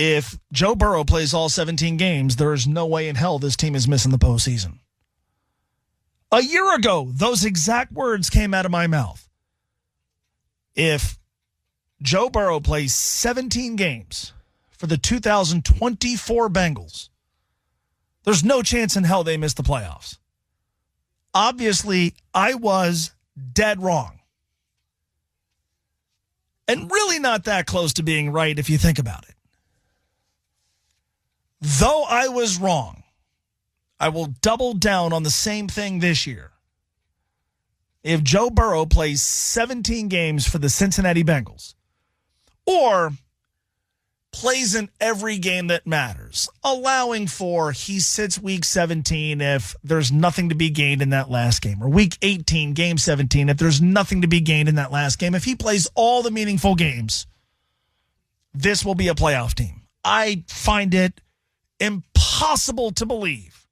if Joe Burrow plays all 17 games, there is no way in hell this team is missing the postseason. A year ago, those exact words came out of my mouth. If Joe Burrow plays 17 games for the 2024 Bengals, there's no chance in hell they miss the playoffs. Obviously, I was dead wrong. And really not that close to being right if you think about it. Though I was wrong, I will double down on the same thing this year. If Joe Burrow plays 17 games for the Cincinnati Bengals, or plays in every game that matters, allowing for he sits week 17 if there's nothing to be gained in that last game, or week 18, game 17, if there's nothing to be gained in that last game, if he plays all the meaningful games, this will be a playoff team. I find it impossible to believe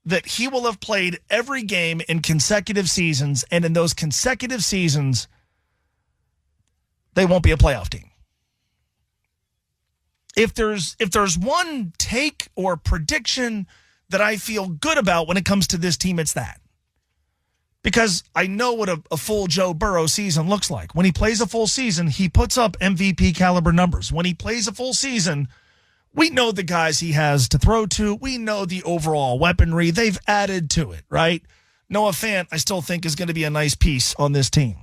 that he will have played every game in consecutive seasons, and in those consecutive seasons, they won't be a playoff team. If there's one take or prediction that I feel good about when it comes to this team, it's that. Because I know what a full Joe Burrow season looks like. When he plays a full season, he puts up MVP caliber numbers. When he plays a full season, we know the guys he has to throw to. We know the overall weaponry. They've added to it, right? Noah Fant, I still think, is going to be a nice piece on this team.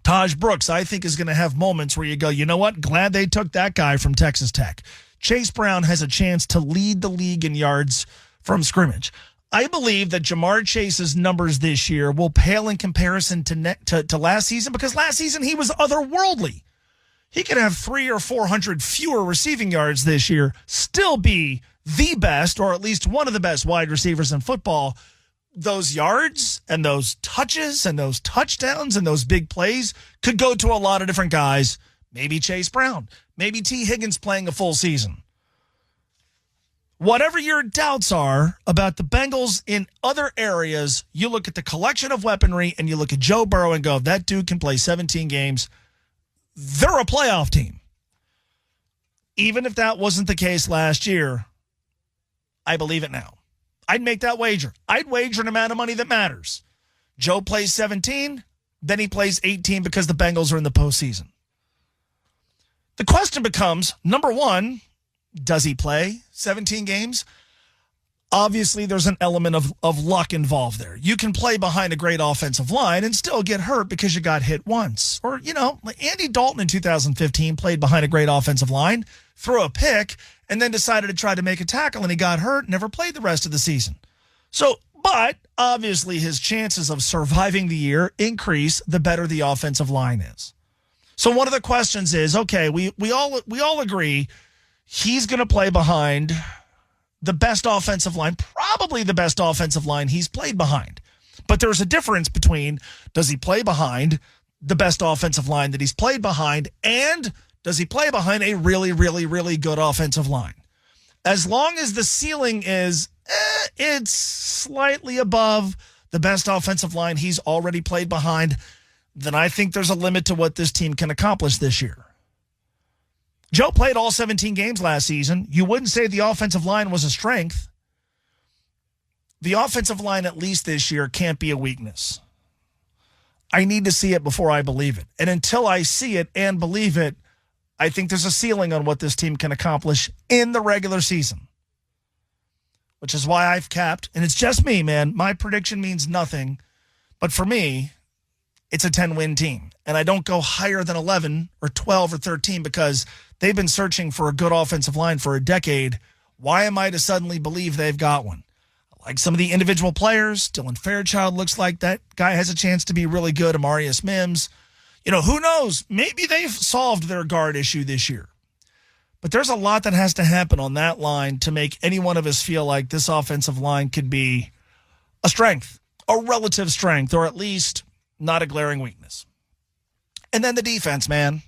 Taj Brooks, I think, is going to have moments where you go, you know what? Glad they took that guy from Texas Tech. Chase Brown has a chance to lead the league in yards from scrimmage. I believe that Jamar Chase's numbers this year will pale in comparison to last season, because last season he was otherworldly. He could have 300 or 400 fewer receiving yards this year, still be the best, or at least one of the best wide receivers in football. Those yards and those touches and those touchdowns and those big plays could go to a lot of different guys. Maybe Chase Brown, maybe T. Higgins playing a full season. Whatever your doubts are about the Bengals in other areas, you look at the collection of weaponry and you look at Joe Burrow and go, that dude can play 17 games. They're a playoff team. Even if that wasn't the case last year, I believe it now. I'd make that wager. I'd wager an amount of money that matters. Joe plays 17, then he plays 18 because the Bengals are in the postseason. The question becomes, number one, does he play 17 games? Obviously, there's an element of luck involved there. You can play behind a great offensive line and still get hurt because you got hit once. Or, like Andy Dalton in 2015 played behind a great offensive line, threw a pick, and then decided to try to make a tackle, and he got hurt, never played the rest of the season. But obviously his chances of surviving the year increase the better the offensive line is. So one of the questions is, okay, we all agree he's going to play behind the best offensive line, probably the best offensive line he's played behind. But there's a difference between, does he play behind the best offensive line that he's played behind, and does he play behind a really, really, really good offensive line? As long as the ceiling is, it's slightly above the best offensive line he's already played behind, then I think there's a limit to what this team can accomplish this year. Joe played all 17 games last season. You wouldn't say the offensive line was a strength. The offensive line, at least this year, can't be a weakness. I need to see it before I believe it. And until I see it and believe it, I think there's a ceiling on what this team can accomplish in the regular season. Which is why I've capped, and it's just me, man. My prediction means nothing. But for me, it's a 10-win team. And I don't go higher than 11 or 12 or 13 because they've been searching for a good offensive line for a decade. Why am I to suddenly believe they've got one? I like some of the individual players. Dylan Fairchild looks like that guy has a chance to be really good. Amarius Mims. Who knows? Maybe they've solved their guard issue this year. But there's a lot that has to happen on that line to make any one of us feel like this offensive line could be a strength, a relative strength, or at least not a glaring weakness. And then the defense, man.